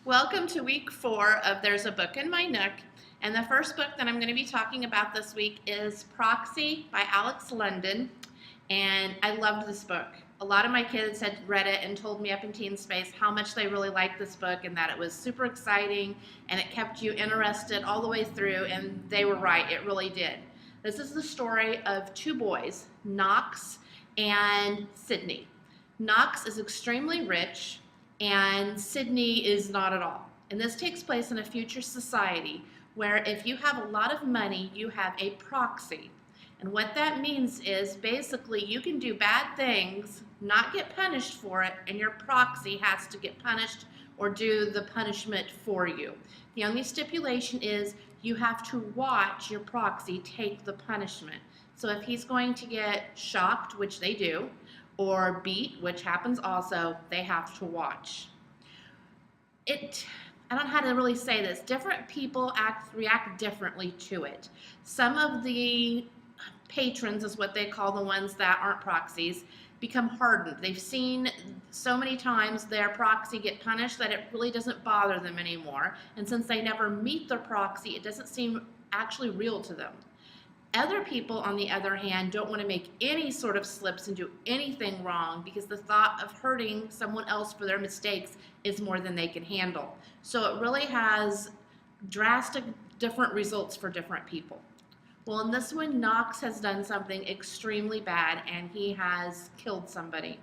Welcome to week 4 of There's a Book in My Nook. And the first book that I'm going to be talking about this week is Proxy by Alex London. And I loved this book. A lot of my kids had read it and told me up in Teen Space how much they really liked this book and that it was super exciting and it kept you interested all the way through. And they were right, it really did. This is the story of two boys, Knox and Sydney. Knox is extremely rich and Sydney is not at all. And this takes place in a future society where if you have a lot of money, you have a proxy. And what that means is basically you can do bad things, not get punished for it, and your proxy has to get punished or do the punishment for you. The only stipulation is you have to watch your proxy take the punishment. So if he's going to get shocked, which they do, or beat, which happens also, they have to watch. I don't know how to really say this. Different people react differently to it. Some of the patrons, is what they call the ones that aren't proxies, become hardened. They've seen so many times their proxy get punished that it really doesn't bother them anymore. And since they never meet their proxy, it doesn't seem actually real to them. Other people, on the other hand, don't want to make any sort of slips and do anything wrong because the thought of hurting someone else for their mistakes is more than they can handle. So it really has drastic different results for different people. Well, in this one, Knox has done something extremely bad and he has killed somebody.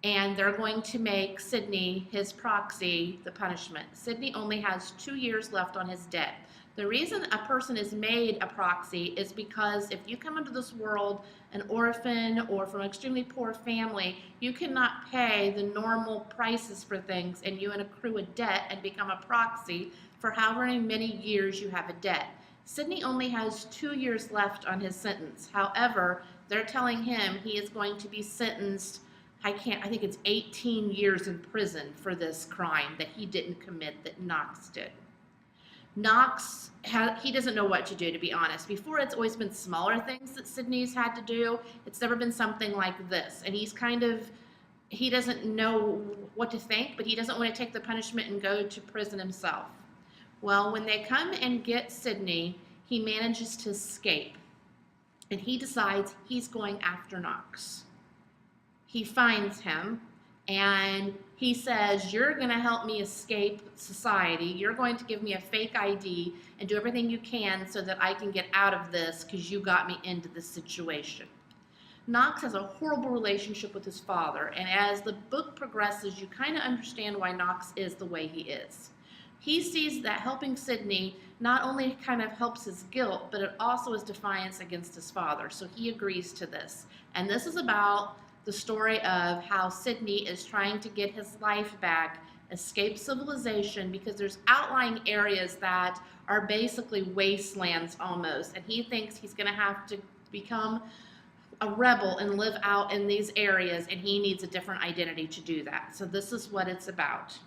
And they're going to make Sydney, his proxy, the punishment. Sydney only has 2 years left on his debt. The reason a person is made a proxy is because if you come into this world an orphan or from an extremely poor family, you cannot pay the normal prices for things and you accrue a debt and become a proxy for however many years you have a debt. Sydney only has 2 years left on his sentence. However, they're telling him he is going to be sentenced, I think it's 18 years in prison for this crime that he didn't commit that Knox did. Knox, he doesn't know what to do, to be honest. Before, it's always been smaller things that Sydney's had to do. It's never been something like this. And he doesn't know what to think, but he doesn't want to take the punishment and go to prison himself. Well, when they come and get Sydney, he manages to escape. And he decides he's going after Knox. He finds him. And he says, you're going to help me escape society. You're going to give me a fake ID and do everything you can so that I can get out of this because you got me into this situation. Knox has a horrible relationship with his father, and as the book progresses, you kind of understand why Knox is the way he is. He sees that helping Sydney not only kind of helps his guilt, but it also is defiance against his father, so he agrees to this. And this is about the story of how Sydney is trying to get his life back, escape civilization, because there's outlying areas that are basically wastelands almost, and he thinks he's going to have to become a rebel and live out in these areas, and he needs a different identity to do that. So this is what it's about.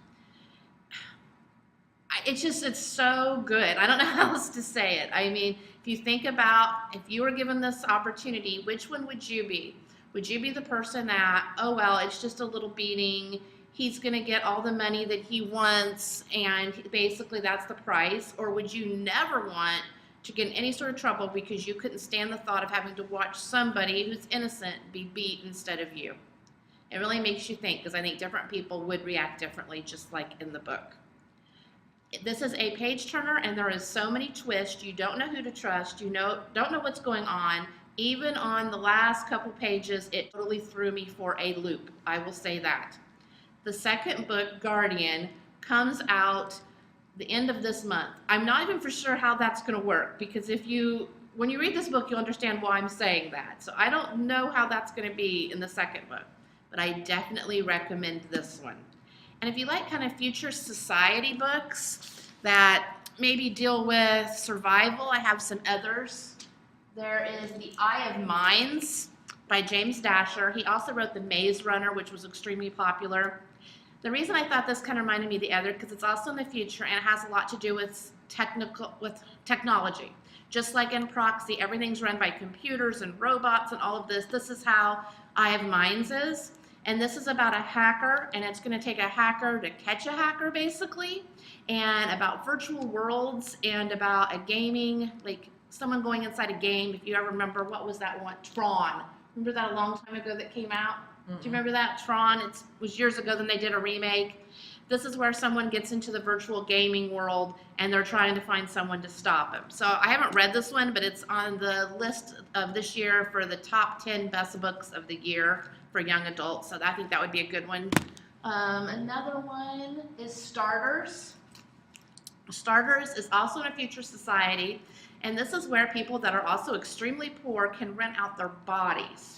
It's so good. I don't know how else to say it. I mean, if you think about, if you were given this opportunity, which one would you be? Would you be the person that, oh, well, it's just a little beating, he's going to get all the money that he wants, and basically that's the price? Or would you never want to get in any sort of trouble because you couldn't stand the thought of having to watch somebody who's innocent be beat instead of you? It really makes you think, because I think different people would react differently, just like in the book. This is a page turner, and there is so many twists. You don't know who to trust. You don't know what's going on. Even on the last couple pages, it totally threw me for a loop. I will say that. The second book, Guardian, comes out the end of this month. I'm not even for sure how that's going to work, because when you read this book, you'll understand why I'm saying that. So I don't know how that's going to be in the second book, but I definitely recommend this one. And if you like kind of future society books that maybe deal with survival, I have some others. There is The Eye of Mines by James Dasher. He also wrote The Maze Runner, which was extremely popular. The reason I thought this kind of reminded me of the other, because it's also in the future and it has a lot to do with technology. Just like in Proxy, everything's run by computers and robots and all of this. This is how Eye of Mines is. And this is about a hacker, and it's going to take a hacker to catch a hacker, basically, and about virtual worlds and about a gaming, like someone going inside a game. If you ever remember, what was that one? Tron. Remember that a long time ago that came out? Do you remember that? Tron, it was years ago, then they did a remake. This is where someone gets into the virtual gaming world and they're trying to find someone to stop him. So I haven't read this one, but it's on the list of this year for the top 10 best books of the year for young adults. So I think that would be a good one. Another one is Starters. Starters is also in a future society, and this is where people that are also extremely poor can rent out their bodies.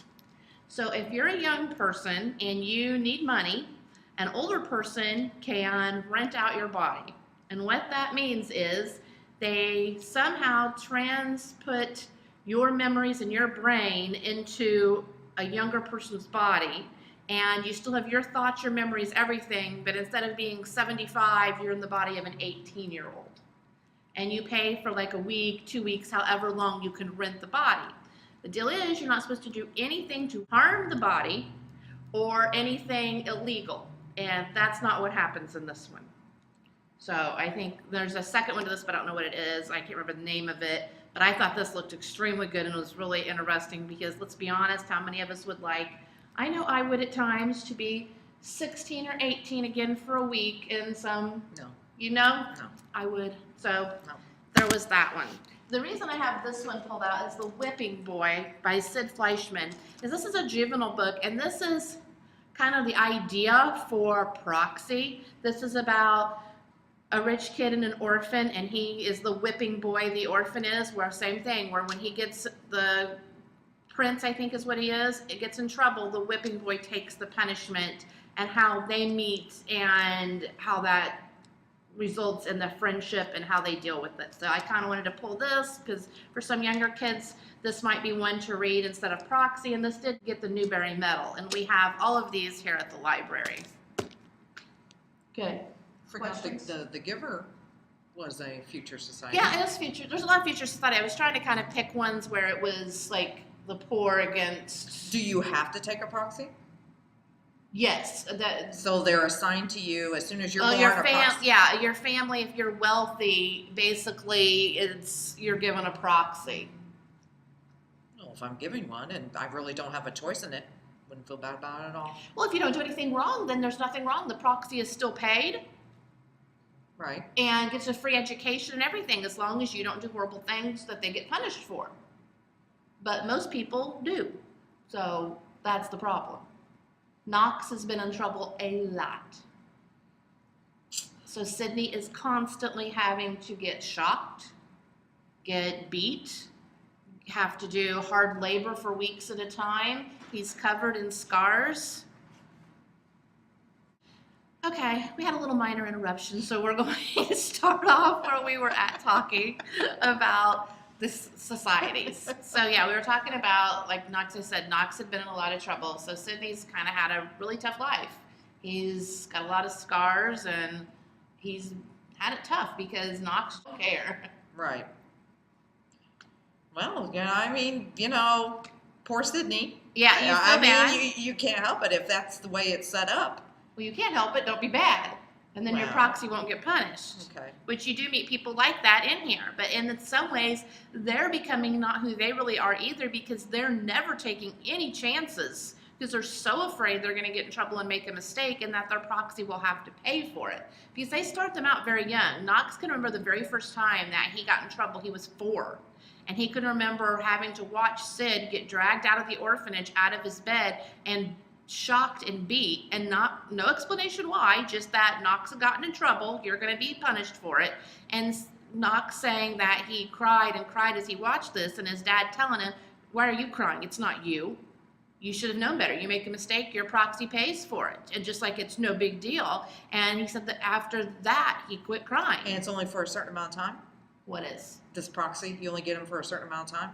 So if you're a young person and you need money, an older person can rent out your body. And what that means is they somehow transput your memories in your brain into a younger person's body, and you still have your thoughts, your memories, everything, but instead of being 75, you're in the body of an 18-year-old. And you pay for like a week, 2 weeks, however long you can rent the body. The deal is you're not supposed to do anything to harm the body or anything illegal. And that's not what happens in this one. So I think there's a second one to this, but I don't know what it is. I can't remember the name of it. But I thought this looked extremely good and was really interesting because let's be honest, how many of us would like, I know I would at times, to be 16 or 18 again for a week in some, No. you know? No. I would. So No. there was that one. The reason I have this one pulled out is The Whipping Boy by Sid Fleischman. Is this is a juvenile book, and this is kind of the idea for Proxy. This is about a rich kid and an orphan, and he is the whipping boy, the orphan is, where same thing, where when he gets the prince, I think is what he is, it gets in trouble, the whipping boy takes the punishment, and how they meet and how that results in the friendship and how they deal with it. So I kind of wanted to pull this because for some younger kids, this might be one to read instead of Proxy, and this did get the Newbery Medal, and we have all of these here at the library. Good. Forgot the Giver was a future society. Yeah, it is future. There's a lot of future society. I was trying to kind of pick ones where it was like the poor against. Do you have to take a proxy? Yes. So they're assigned to you as soon as you're born. Yeah, your family. If you're wealthy, basically, you're given a proxy. Well, if I'm giving one and I really don't have a choice in it, wouldn't feel bad about it at all. Well, if you don't do anything wrong, then there's nothing wrong. The proxy is still paid. Right. And gets a free education and everything as long as you don't do horrible things that they get punished for. But most people do. So that's the problem. Knox has been in trouble a lot. So Sydney is constantly having to get shocked, get beat, have to do hard labor for weeks at a time. He's covered in scars. Okay, we had a little minor interruption, so we're going to start off where we were at talking about the societies. So yeah, we were talking about, like Knox, I said, Knox had been in a lot of trouble. So Sydney's kind of had a really tough life. He's got a lot of scars and he's had it tough because Knox don't care. Right. Well, yeah, I mean, poor Sydney. Yeah, you feel bad. You can't help it if that's the way it's set up. Well, you can't help it. Don't be bad. And then your proxy won't get punished. Okay. Which you do meet people like that in here. But in some ways, they're becoming not who they really are either because they're never taking any chances because they're so afraid they're going to get in trouble and make a mistake and that their proxy will have to pay for it. Because they start them out very young. Knox can remember the very first time that he got in trouble. He was 4. And he could remember having to watch Sid get dragged out of the orphanage, out of his bed, and shocked and beat, and no explanation why, just that Knox had gotten in trouble, you're going to be punished for it. And Knox saying that he cried and cried as he watched this, and his dad telling him, why are you crying? It's not you. You should have known better. You make a mistake, your proxy pays for it. And just like it's no big deal. And he said that after that, he quit crying. And it's only for a certain amount of time? What is? This proxy, you only get them for a certain amount of time?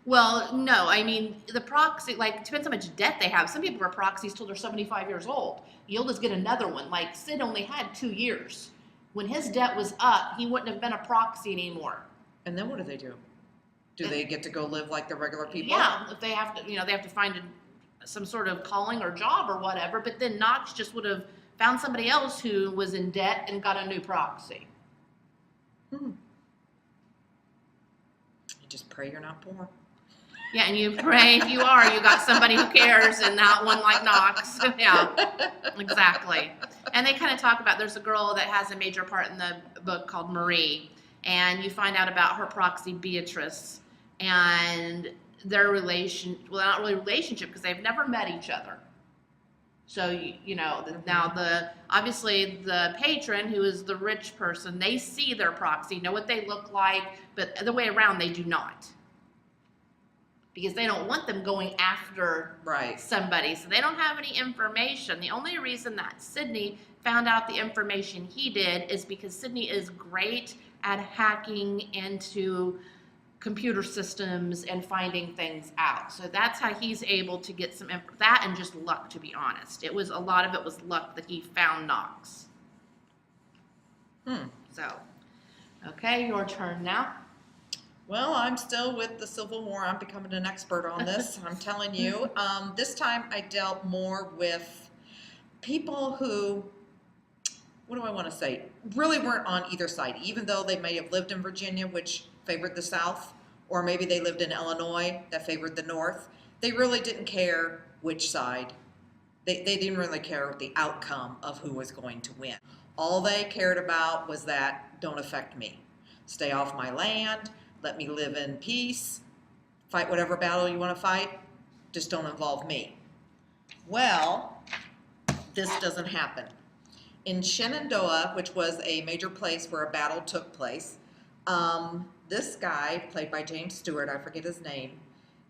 Well, no, I mean, the proxy, it depends how much debt they have. Some people are proxies till they're 75 years old. You'll just get another one. Like, Sid only had 2 years. When his debt was up, he wouldn't have been a proxy anymore. And then what do they do? Do they get to go live like the regular people? Yeah, if they have to, they have to find some sort of calling or job or whatever, but then Knox just would have found somebody else who was in debt and got a new proxy. You just pray you're not poor. Yeah, and you pray if you are, you got somebody who cares and not one like Knox. Yeah, exactly. And they kind of talk about, there's a girl that has a major part in the book called Marie, and you find out about her proxy Beatrice and their not really relationship because they've never met each other. So, now obviously the patron, who is the rich person, they see their proxy, know what they look like, but the way around, they do not. Because they don't want them going after somebody. So they don't have any information. The only reason that Sydney found out the information he did is because Sydney is great at hacking into computer systems and finding things out. So that's how he's able to get that, and just luck, to be honest. A lot of it was luck that he found Knox. So, okay, your turn now. Well, I'm still with the Civil War. I'm becoming an expert on this. I'm telling you. This time I dealt more with people who, what do I want to say, really weren't on either side, even though they may have lived in Virginia, which favored the South, or maybe they lived in Illinois that favored the North. They really didn't care which side. They didn't really care the outcome of who was going to win. All they cared about was that, don't affect me. Stay off my land. Let me live in peace, fight whatever battle you want to fight, just don't involve me. Well, this doesn't happen. In Shenandoah, which was a major place where a battle took place, this guy, played by James Stewart, I forget his name,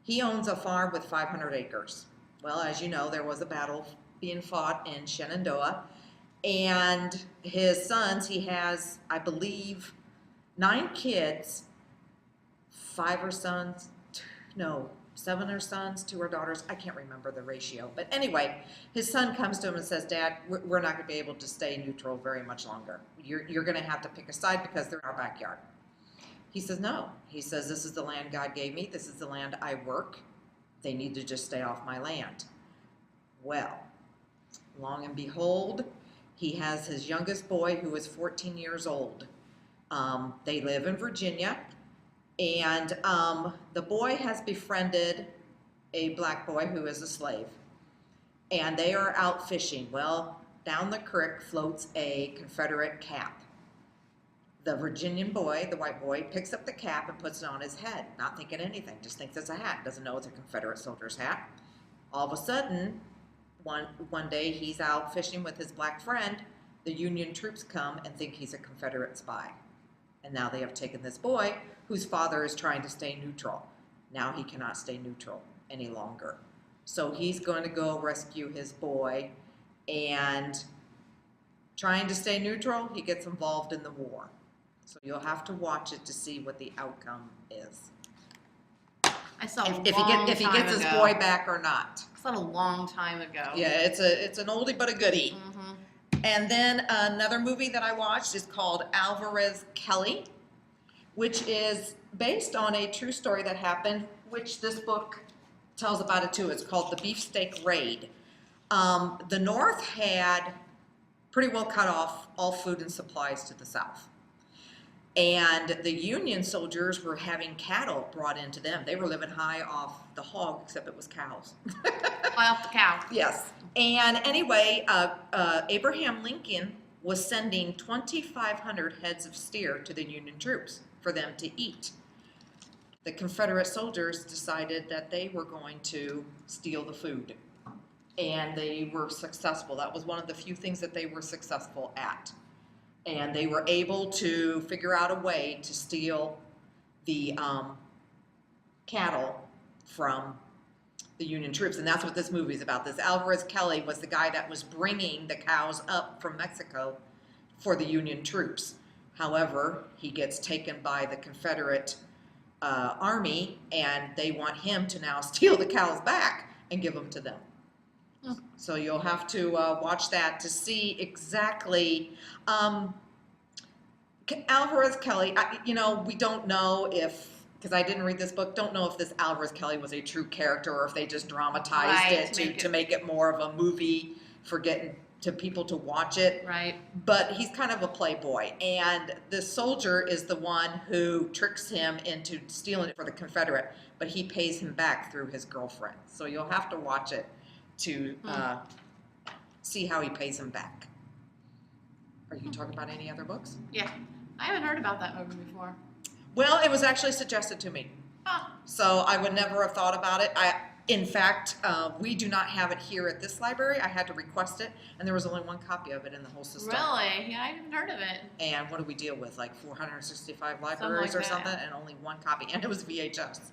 he owns a farm with 500 acres. Well, as you know, there was a battle being fought in Shenandoah, and his sons, he has, I believe, 9 kids. 7 are sons, 2 are daughters. I can't remember the ratio. But anyway, his son comes to him and says, Dad, we're not going to be able to stay neutral very much longer. You're going to have to pick a side because they're in our backyard. He says, no. He says, this is the land God gave me. This is the land I work. They need to just stay off my land. Well, long and behold, he has his youngest boy who is 14 years old. They live in Virginia. And the boy has befriended a black boy who is a slave. And they are out fishing. Well, down the creek floats a Confederate cap. The Virginian boy, the white boy, picks up the cap and puts it on his head, not thinking anything, just thinks it's a hat, doesn't know it's a Confederate soldier's hat. All of a sudden, one day he's out fishing with his black friend, the Union troops come and think he's a Confederate spy. And now they have taken this boy whose father is trying to stay neutral. Now he cannot stay neutral any longer. So he's going to go rescue his boy, and trying to stay neutral, he gets involved in the war. So you'll have to watch it to see what the outcome is. I saw if he gets his boy back or not. I saw it a long time ago. Yeah, it's an oldie but a goodie. Mm-hmm. And then another movie that I watched is called Alvarez Kelly, which is based on a true story that happened, which this book tells about it too. It's called The Beefsteak Raid. The North had pretty well cut off all food and supplies to the South. And the Union soldiers were having cattle brought into them. They were living high off the hog, except it was cows. High off the cow. Yes. And anyway, Abraham Lincoln was sending 2,500 heads of steer to the Union troops for them to eat. The Confederate soldiers decided that they were going to steal the food. And they were successful. That was one of the few things that they were successful at. And they were able to figure out a way to steal the cattle from the Union troops. And that's what this movie is about. This Alvarez Kelly was the guy that was bringing the cows up from Mexico for the Union troops. However, he gets taken by the Confederate army, and they want him to now steal the cows back and give them to them. So you'll have to watch that to see exactly. Alvarez Kelly, we don't know if because I didn't read this book, don't know if this Alvarez Kelly was a true character or if they just dramatized Right, it to make it more of a movie for getting to people to watch it. Right. But he's kind of a playboy, and the soldier is the one who tricks him into stealing it for the Confederate, but he pays him back through his girlfriend. So you'll have to watch it to see how he pays him back. Are you talking about any other books? Yeah. I haven't heard about that movie before. Well, it was actually suggested to me. Huh. So I would never have thought about it. In fact, we do not have it here at this library. I had to request it, and there was only one copy of it in the whole system. Really? Yeah, I haven't heard of it. And what do we deal with? Like 465 libraries or something, and only one copy. And it was VHS.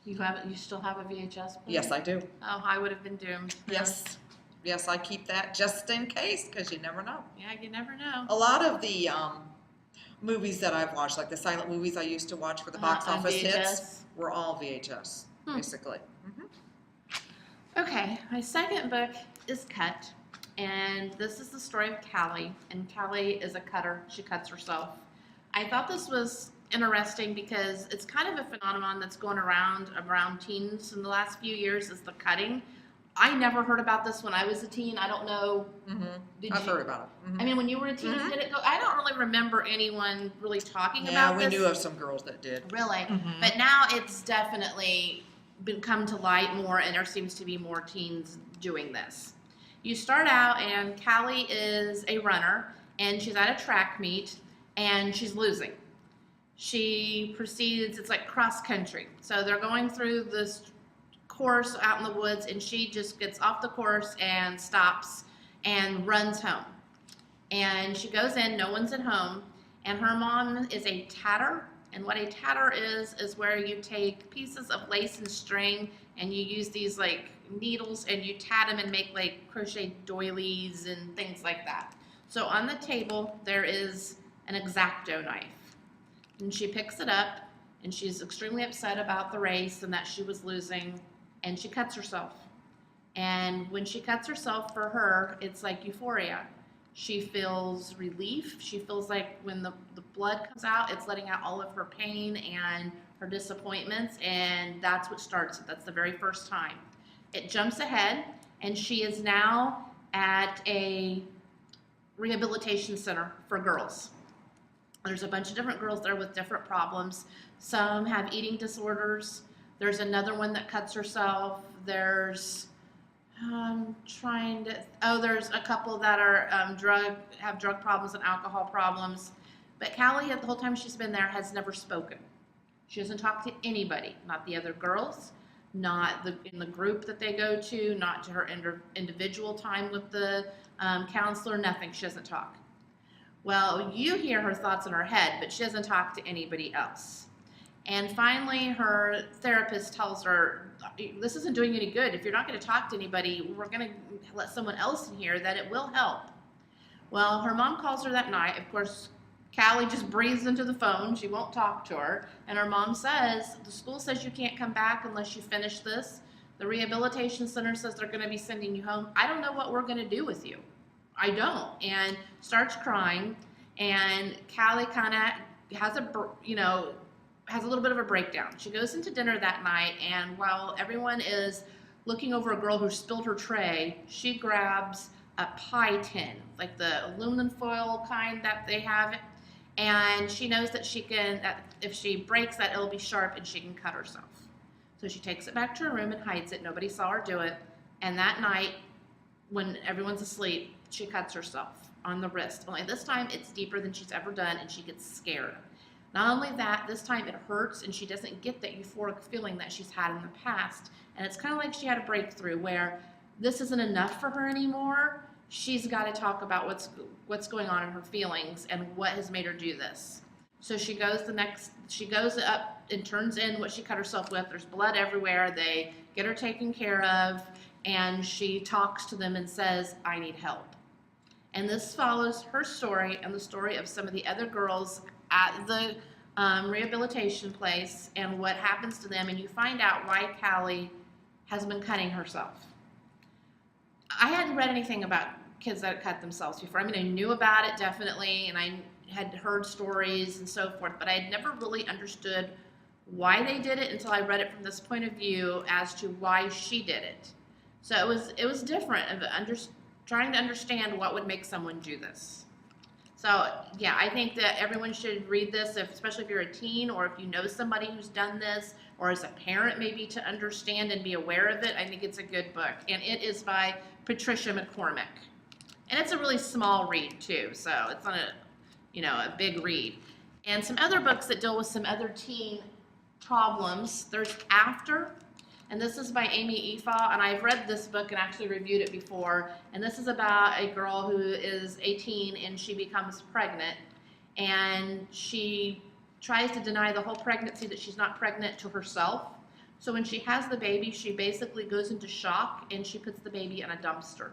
You still have a VHS player? Yes, I do. Oh, I would have been doomed. Yes. Yes, I keep that just in case, because you never know. Yeah, you never know. A lot of the movies that I've watched, like the silent movies I used to watch for the box on office VHS? hits, were all VHS, basically. Okay, my second book is Cut, and this is the story of Callie, and Callie is a cutter. She cuts herself. I thought this was interesting because it's kind of a phenomenon that's going around teens in the last few years, is the cutting. I never heard about this when I was a teen. I don't know. I've heard about it. I mean, when you were a teen, did it go? I don't really remember anyone really talking about Yeah, this. we knew of some girls that did. Really? But now it's definitely been come to light more, and there seems to be more teens doing this. You start out, and Callie is a runner, and she's at a track meet, and she's losing. She proceeds, it's like cross country. So they're going through this course out in the woods, and she just gets off the course and stops and runs home. And she goes in, no one's at home, and her mom is a tatter. And what a tatter is where you take pieces of lace and string and you use these like needles and you tat them and make like crochet doilies and things like that. So on the table there is an X-Acto knife, and she picks it up, and she's extremely upset about the race and that she was losing, and she cuts herself. And when she cuts herself, for her, it's like euphoria. She feels relief. She feels like when the blood comes out, it's letting out all of her pain and her disappointments, and that's what starts it. That's the very first time. It jumps ahead, and she is now at a rehabilitation center for girls. There's a bunch of different girls there with different problems. Some have eating disorders. There's another one that cuts herself. There's there's a couple that are have drug problems and alcohol problems. But Callie, the whole time she's been there, has never spoken. She doesn't talk to anybody, not the other girls, not in the group that they go to, not to her individual time with the counselor, nothing. She doesn't talk. Well, you hear her thoughts in her head, but she doesn't talk to anybody else. And finally, her therapist tells her, this isn't doing you any good. If you're not going to talk to anybody, we're going to let someone else in here, that it will help. Well, her mom calls her that night. Of course, Callie just breathes into the phone. She won't talk to her. And her mom says, the school says you can't come back unless you finish this. The rehabilitation center says they're going to be sending you home. I don't know what we're going to do with you. I don't. And starts crying. And Callie kind of has a little bit of a breakdown. She goes into dinner that night, and while everyone is looking over a girl who spilled her tray, she grabs a pie tin, like the aluminum foil kind that they have, and she knows that if she breaks that, it'll be sharp and she can cut herself. So she takes it back to her room and hides it. Nobody saw her do it. And that night, when everyone's asleep, she cuts herself on the wrist. Only this time it's deeper than she's ever done, and she gets scared. Not only that, this time it hurts, and she doesn't get that euphoric feeling that she's had in the past. And it's kind of like she had a breakthrough where this isn't enough for her anymore. She's got to talk about what's going on in her feelings and what has made her do this. So she goes up and turns in what she cut herself with. There's blood everywhere. They get her taken care of, and she talks to them and says, I need help. And this follows her story and the story of some of the other girls at the rehabilitation place and what happens to them, and you find out why Callie has been cutting herself. I hadn't read anything about kids that cut themselves before. I mean, I knew about it definitely, and I had heard stories and so forth, but I had never really understood why they did it until I read it from this point of view as to why she did it. So it was different of trying to understand what would make someone do this. So yeah, I think that everyone should read this, especially if you're a teen or if you know somebody who's done this, or as a parent maybe to understand and be aware of it. I think it's a good book, and it is by Patricia McCormick, and it's a really small read too, so it's not a big read. And some other books that deal with some other teen problems. There's After. And this is by Amy Efa, and I've read this book and actually reviewed it before. And this is about a girl who is 18 and she becomes pregnant. And she tries to deny the whole pregnancy that she's not pregnant to herself. So when she has the baby, she basically goes into shock and she puts the baby in a dumpster.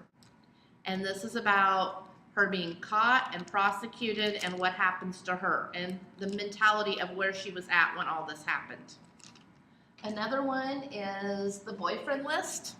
And this is about her being caught and prosecuted and what happens to her and the mentality of where she was at when all this happened. Another one is The Boyfriend List,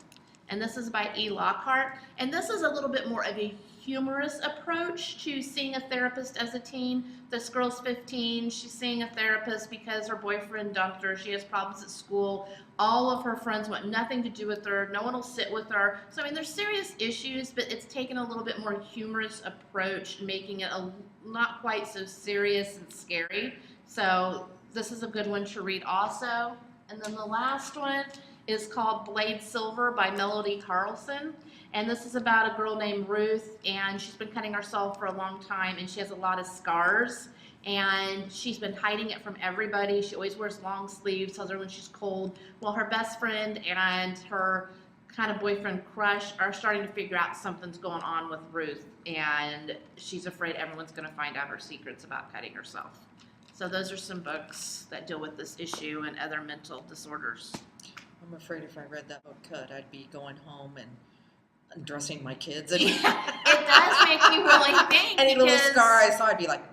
and this is by E. Lockhart. And this is a little bit more of a humorous approach to seeing a therapist as a teen. This girl's 15. She's seeing a therapist because her boyfriend dumped her. She has problems at school. All of her friends want nothing to do with her. No one will sit with her. So, I mean, there's serious issues, but it's taken a little bit more humorous approach, making it not quite so serious and scary. So this is a good one to read also. And then the last one is called Blade Silver by Melody Carlson. And this is about a girl named Ruth, and she's been cutting herself for a long time, and she has a lot of scars. And she's been hiding it from everybody. She always wears long sleeves, tells her when she's cold. Well, her best friend and her kind of boyfriend crush are starting to figure out something's going on with Ruth, and she's afraid everyone's going to find out her secrets about cutting herself. So those are some books that deal with this issue and other mental disorders. I'm afraid if I read that book, I'd be going home and undressing my kids. And Yeah, it does make me really think. Any little scar I saw, I'd be like,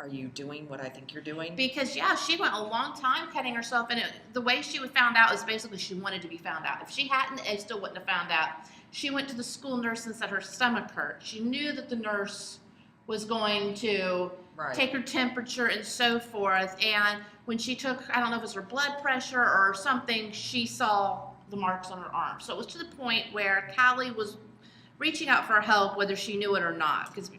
are you doing what I think you're doing? Because, yeah, she went a long time cutting herself, and the way she was found out is basically she wanted to be found out. If she hadn't, they still wouldn't have found out. She went to the school nurse and said her stomach hurt. She knew that the nurse was going to take her temperature and so forth. And when she took, I don't know if it was her blood pressure or something, she saw the marks on her arm. So it was to the point where Callie was reaching out for help, whether she knew it or not. Because,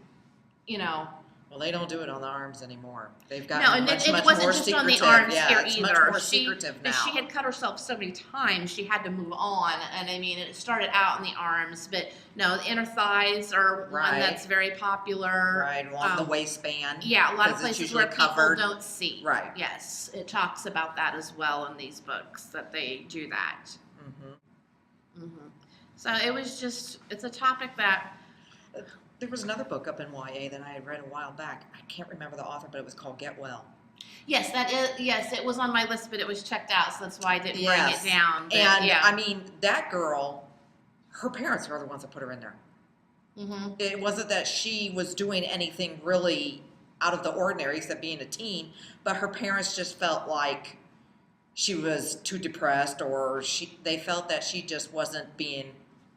Well, they don't do it on the arms anymore. They've got no, and much, it much wasn't more just secretive. on the arms here it's either. Much more secretive now. She had cut herself so many times, she had to move on. And I mean, it started out in the arms, but no, the inner thighs are one that's very popular. Right, along the waistband. Yeah, a lot of places where covered. people don't see. Right. Yes, it talks about that as well in these books, that they do that. Mm-hmm. Mm-hmm. So it's a topic that... There was another book up in YA that I had read a while back. I can't remember the author, but it was called Get Well. Yes, it was on my list, but it was checked out, so that's why I didn't bring it down. But, and I mean, that girl, her parents were the ones that put her in there. Mm-hmm. It wasn't that she was doing anything really out of the ordinary, except being a teen, but her parents just felt like she was too depressed, or they felt that she just wasn't being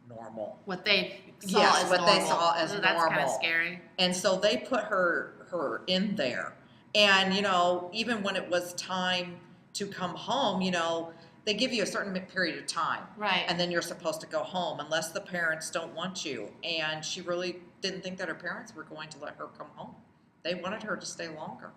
normal. What they saw as normal. They saw as That's normal. Kind of scary. And so they put her in there. And, even when it was time to come home, they give you a certain period of time. Right. And then you're supposed to go home unless the parents don't want you. And she really didn't think that her parents were going to let her come home. They wanted her to stay longer.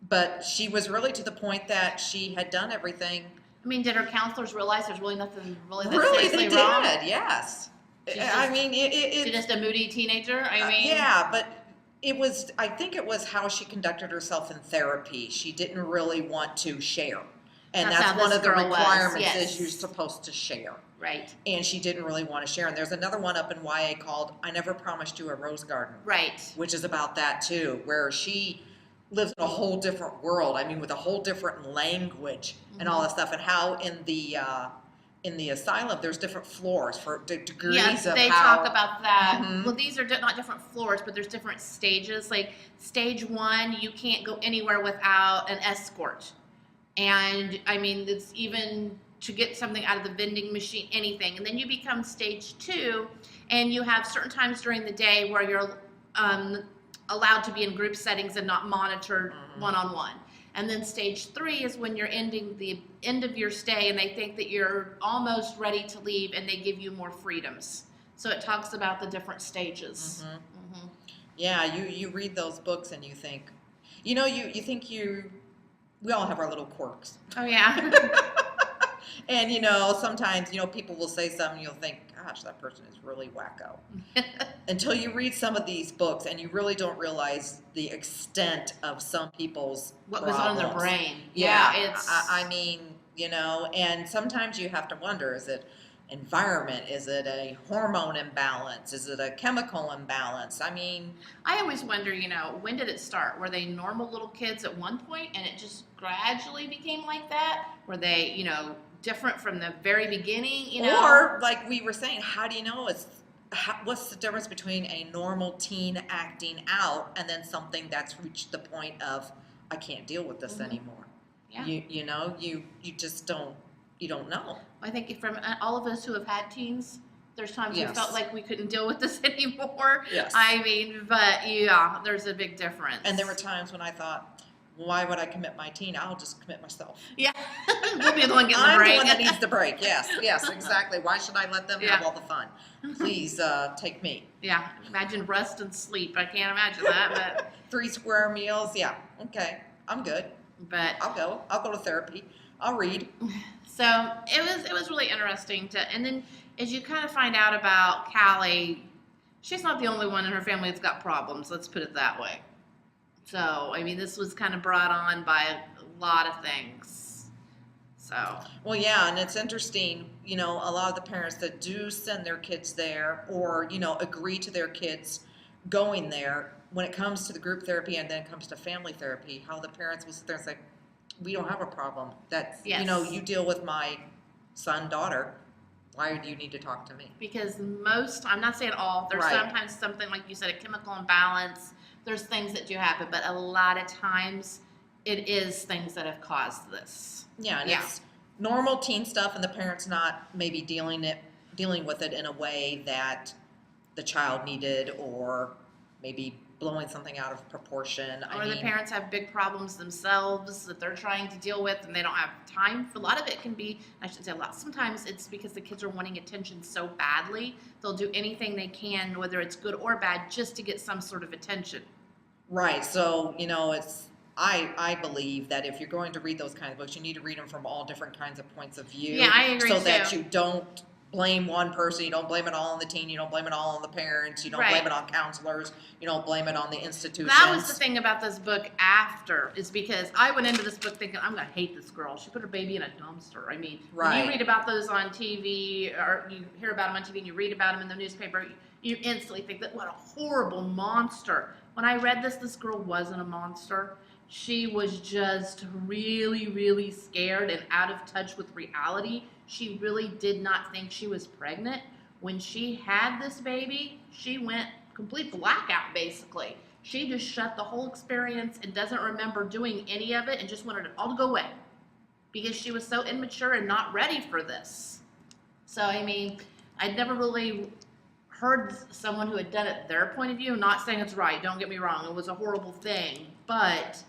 But she was really to the point that she had done everything. I mean, did her counselors realize there's really nothing really that Really, seriously they wrong? did, yes. She's just a moody teenager? Yeah, but I think it was how she conducted herself in therapy. She didn't really want to share. And that's one of the requirements is you're supposed to share. Right. And she didn't really want to share. And there's another one up in YA called I Never Promised You a Rose Garden. Right. Which is about that too, where she lives in a whole different world. I mean, with a whole different language and all that stuff. And how in the asylum, there's different floors for degrees yes, of they how... talk about that. Mm-hmm. Well, these are not different floors, but there's different stages. Like stage 1, you can't go anywhere without an escort. And I mean, it's even to get something out of the vending machine, anything. And then you become stage 2, and you have certain times during the day where you're allowed to be in group settings and not monitored one-on-one. And then stage 3 is when you're ending the end of your stay and they think that you're almost ready to leave and they give you more freedoms. So it talks about the different stages. Yeah, you read those books and you think, you think we all have our little quirks. Oh, yeah. And, sometimes, people will say something, you'll think, gosh, that person is really wacko. Until you read some of these books and you really don't realize the extent of some people's What problems. was on their brain. Yeah, it's... I mean, and sometimes you have to wonder, is it environment? Is it a hormone imbalance? Is it a chemical imbalance? I mean, I always wonder, when did it start? Were they normal little kids at one point and it just gradually became like that? Were they, different from the very beginning, Or, like we were saying, how do you know what's the difference between a normal teen acting out and then something that's reached the point of, I can't deal with this anymore? Yeah. You just don't know. I think from all of us who have had teens, there's times Yes. we felt like we couldn't deal with this anymore. Yes. I mean, but yeah, there's a big difference. And there were times when I thought, why would I commit my teen? I'll just commit myself. Yeah. We'll be the one getting the I'm break. the one that needs the break. Yes, exactly. Why should I let them have Yeah. all the fun? Please take me. Yeah. Imagine rest and sleep. I can't imagine that, 3 square meals. Yeah. Okay. I'm good. but I'll go to therapy. I'll read. so it was really interesting and then as you kind of find out about Callie, she's not the only one in her family that's got problems. Let's put it that way. So, I mean, this was kind of brought on by a lot of things. So. Well, yeah, and it's interesting, a lot of the parents that do send their kids there or, agree to their kids going there, when it comes to the group therapy and then it comes to family therapy, how the parents will sit there and say, we don't have a problem. That's, Yes. You deal with my son, daughter. Why do you need to talk to me? Because I'm not saying all, there's Right. sometimes something, like you said, a chemical imbalance. There's things that do happen, but a lot of times it is things that have caused this. Yeah, and Yeah. it's normal teen stuff, and the parents not maybe dealing with it in a way that the child needed, or maybe blowing something out of proportion. Or the parents have big problems themselves that they're trying to deal with and they don't have time. For a lot of it can be, I shouldn't say a lot, sometimes it's because the kids are wanting attention so badly, they'll do anything they can, whether it's good or bad, just to get some sort of attention. Right. So, I believe that if you're going to read those kinds of books, you need to read them from all different kinds of points of view. Yeah, I agree So too. that you don't blame one person, you don't blame it all on the teen, you don't blame it all on the parents, you don't Right. blame it on counselors, you don't blame it on the institutions. That was the thing about this book after, is because I went into this book thinking, I'm going to hate this girl. She put her baby in a dumpster. I mean, when Right. you read about those on TV, or you hear about them on TV and you read about them in the newspaper, you instantly think that what a horrible monster. When I read this girl wasn't a monster. She was just really, really scared and out of touch with reality. She really did not think she was pregnant. When she had this baby, she went complete blackout, basically. She just shut the whole experience and doesn't remember doing any of it and just wanted it all to go away because she was so immature and not ready for this. So, I mean, I'd never really heard someone who had done it their point of view. Not saying it's right, don't get me wrong, it was a horrible thing, but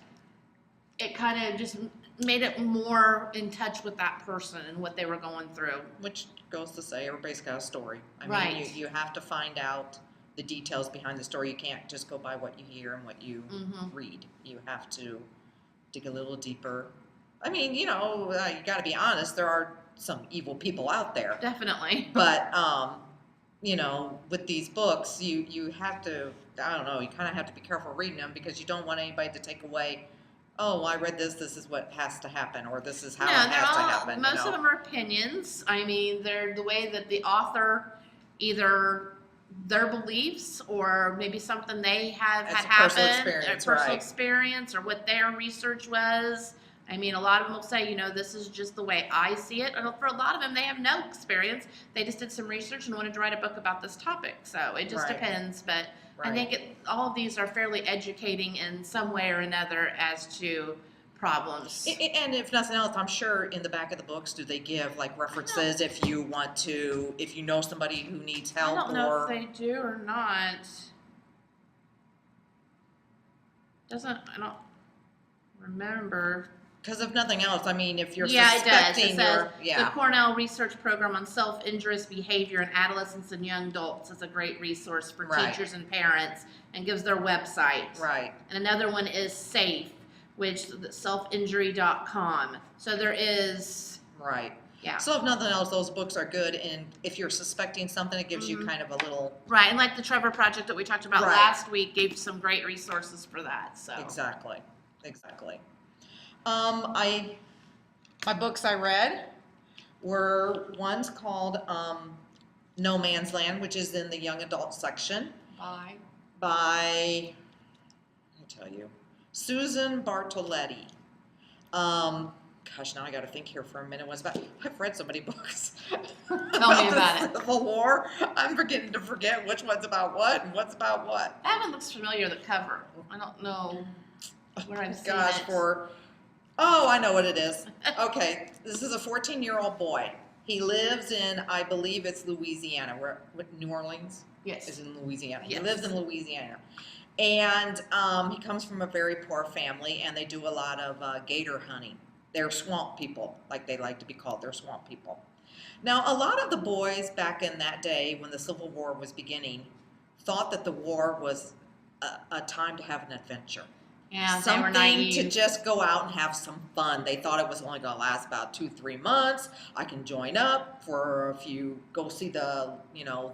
it kind of just made it more in touch with that person and what they were going through. Which goes to say everybody's got a story. I mean, Right. you have to find out the details behind the story. You can't just go by what you hear and what you read. You have to dig a little deeper. I mean, you got to be honest. There are some evil people out there. Definitely. But, with these books, you have to, I don't know, you kind of have to be careful reading them because you don't want anybody to take away, oh, well, I read this is what has to happen, or this is how it has to happen. Most of them are opinions. I mean, they're the way that the author, either their beliefs or maybe something they have It's had a personal happen, experience, or personal right. experience, or what their research was. I mean, a lot of them will say, this is just the way I see it. And for a lot of them, they have no experience. They just did some research and wanted to write a book about this topic. So it just Right. depends. But I Right. think all of these are fairly educating in some way or another as to problems. And if nothing else, I'm sure in the back of the books, do they give like references if you know somebody who needs help? I don't know or if they do or not. remember. Because if nothing else, I mean, if you're Yeah, it does. It suspecting says your, the Cornell Research Program on Self-Injurious Behavior in Adolescents and Young Adults is a great resource for Right. teachers and parents, and gives their website. right, And another one is SAFE, which selfinjury.com. So there is, right. yeah. So if nothing else, those books are good, and if you're suspecting something, it gives you Mhm. kind of a little, Right, and like the Trevor Project that we talked about Right. last week gave some great resources for that. So exactly, exactly. My books I read were, one's called No Man's Land, which is in the young adult section bye. by, I'll tell you, Susan Bartoletti. Gosh, now I got to think here for a minute. I've read so many books. Tell me about it. The Civil War. I'm beginning to forget which one's about what and what's about what. That one looks familiar, the cover. I don't know where I've seen Gosh, it. oh, I know what it is. Okay, this is a 14-year-old boy. He lives in, I believe it's Louisiana. New Orleans Yes. is in Louisiana. Yes. He lives in Louisiana. And he comes from a very poor family, and they do a lot of gator hunting. They're swamp people, like they like to be called. They're swamp people. Now, a lot of the boys back in that day when the Civil War was beginning thought that the war was a time to have an adventure. Yeah, they were Something naive. to just go out and have some fun. They thought it was only going to last about 2-3 months. I can join up for a few, go see the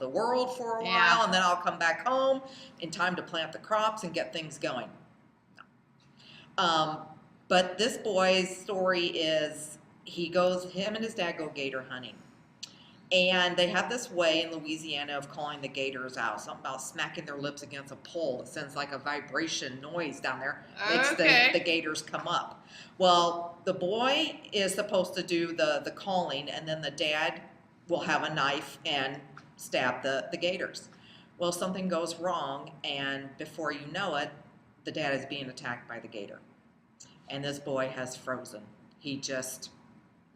world for a Yeah. while, and then I'll come back home in time to plant the crops and get things going. But this boy's story is him and his dad go gator hunting. And they have this way in Louisiana of calling the gators out. Something about smacking their lips against a pole. It sends like a vibration noise down there. Makes Okay. the gators come up. Well, the boy is supposed to do the calling, and then the dad will have a knife and stab the gators. Well, something goes wrong, and before you know it, the dad is being attacked by the gator. And this boy has frozen. He just,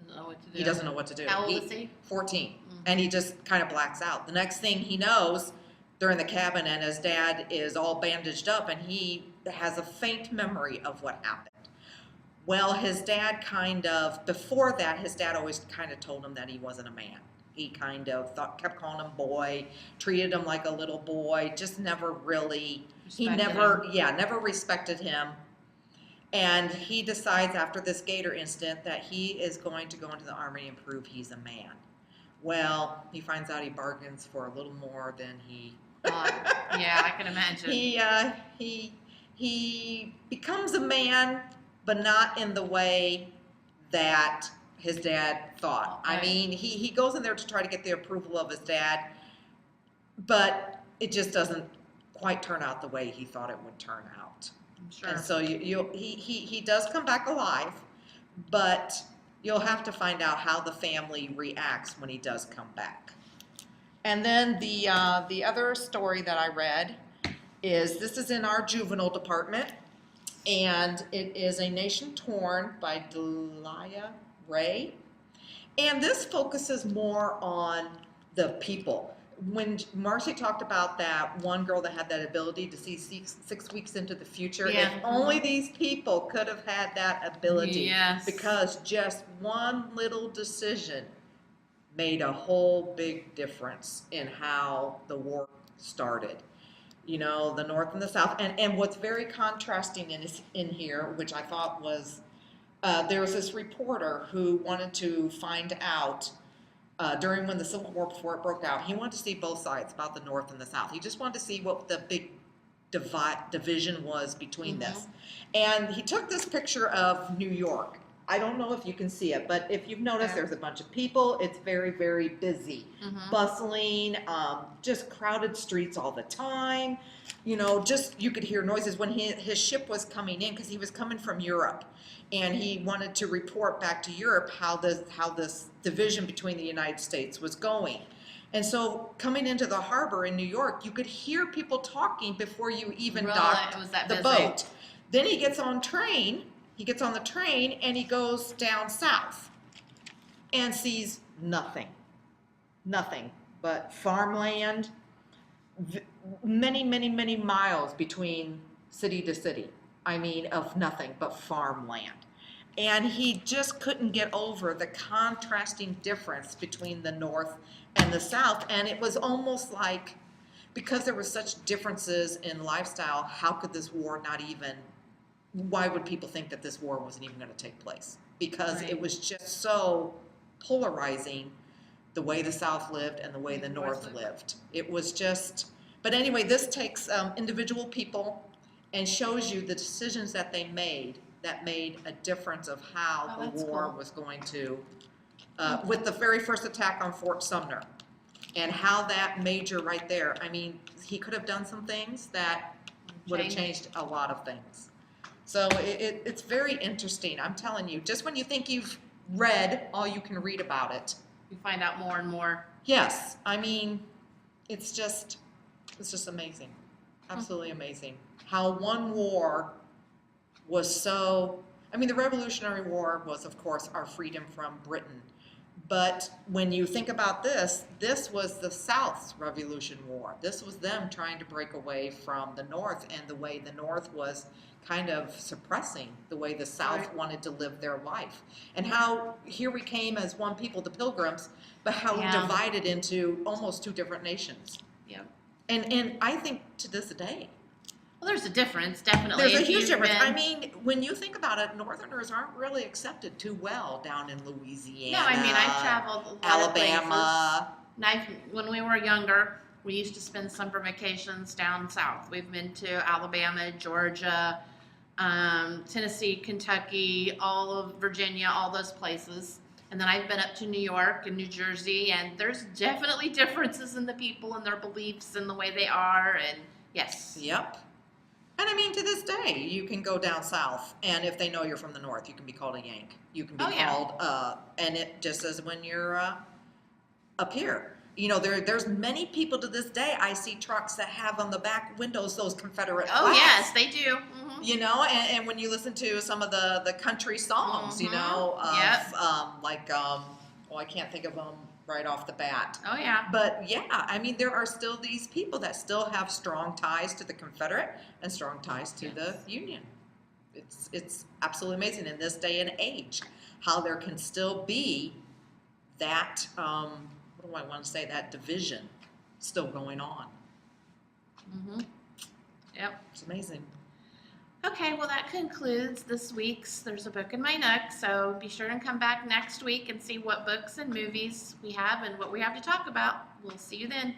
Doesn't know what to do. he doesn't know what to do. How old is he? 14. Mhm. And he just kind of blacks out. The next thing he knows, they're in the cabin and his dad is all bandaged up and he has a faint memory of what happened. Well, his dad before that, his dad always kind of told him that he wasn't a man. He kind of kept calling him boy, treated him like a little boy, just never really, never respected him. And he decides after this gator incident that he is going to go into the army and prove he's a man. Well, he finds out he bargains for a little more than he. Yeah, I can imagine. He becomes a man, but not in the way that his dad thought. Okay. I mean, he goes in there to try to get the approval of his dad, but it just doesn't quite turn out the way he thought it would turn out. I'm sure. And so he does come back alive, but you'll have to find out how the family reacts when he does come back. And then the other story that I read this is in our juvenile department, and it is A Nation Torn by Delia Ray. And this focuses more on the people. When Marcy talked about that one girl that had that ability to see 6 weeks into the future, Yeah. if only these people could have had that ability. Yes. Because just one little decision made a whole big difference in how the war started. You know, the North and the South. And what's very contrasting in here, which I thought was, there was this reporter who wanted to find out during when the Civil War, before it broke out, he wanted to see both sides, about the North and the South. He just wanted to see what the big division was between this. And he took this picture of New York. I don't know if you can see it, but if you've noticed, there's a bunch of people. It's very, very busy, bustling, just crowded streets all the time. You know, just you could hear noises when his ship was coming in, because he was coming from Europe. And he wanted to report back to Europe how this division between the United States was going. And so coming into the harbor in New York, you could hear people talking before you even docked the boat. Then he gets on the train and he goes down south and sees nothing but farmland, many, many, many miles between city to city. I mean, of nothing but farmland. And he just couldn't get over the contrasting difference between the North and the South. And it was almost like, because there were such differences in lifestyle, how could this war not even, why would people think that this war wasn't even going to take place? Because Right. it was just so polarizing, the way the South lived and the way the North lived. It was just, but anyway, this takes individual people and shows you the decisions that they made that made a difference of how Oh, the that's war cool. was going to, with the very first attack on Fort Sumner, and how that major right there, I mean, he could have done some things that would have changed a lot of things. So it's very interesting. I'm telling you, just when you think you've read all you can read about it, You find out more and more. yes, I mean, it's just amazing, absolutely amazing. How one war was so, I mean, the Revolutionary War was, of course, our freedom from Britain. But when you think about this, this was the South's Revolution War. This was them trying to break away from the North, and the way the North was kind of suppressing the way the South Right. wanted to live their life. And how here we came as one people, the Pilgrims, but how Yeah. we divided into almost two different nations. Yep. And I think to this day, Well, there's a difference, definitely. there's a If huge you've difference. I been- mean, when you think about it, Northerners aren't really accepted too well down in Louisiana. No, I mean, I've traveled a lot Alabama. of places. When we were younger, we used to spend summer vacations down south. We've been to Alabama, Georgia, Tennessee, Kentucky, all of Virginia, all those places. And then I've been up to New York and New Jersey, and there's definitely differences in the people and their beliefs and the way they are. And yes. Yep. And I mean, to this day, you can go down south, and if they know you're from the north, you can be called a Yank. You can be Oh, yeah. called, and it just as when you're up here. You know, there's many people to this day, I see trucks that have on the back windows those Confederate flags. Oh, yes, they do. Mhm. You know, and when you listen to some of the country songs, you know, of, Yep. I can't think of them right off the bat. Oh, yeah. But yeah, I mean, there are still these people that still have strong ties to the Confederate and strong ties to the Union. It's absolutely amazing in this day and age how there can still be that, what do I want to say, that division still going on. Mm-hmm. Yep. It's amazing. Okay, well, that concludes this week's There's a Book in My Nook. So be sure and come back next week and see what books and movies we have and what we have to talk about. We'll see you then.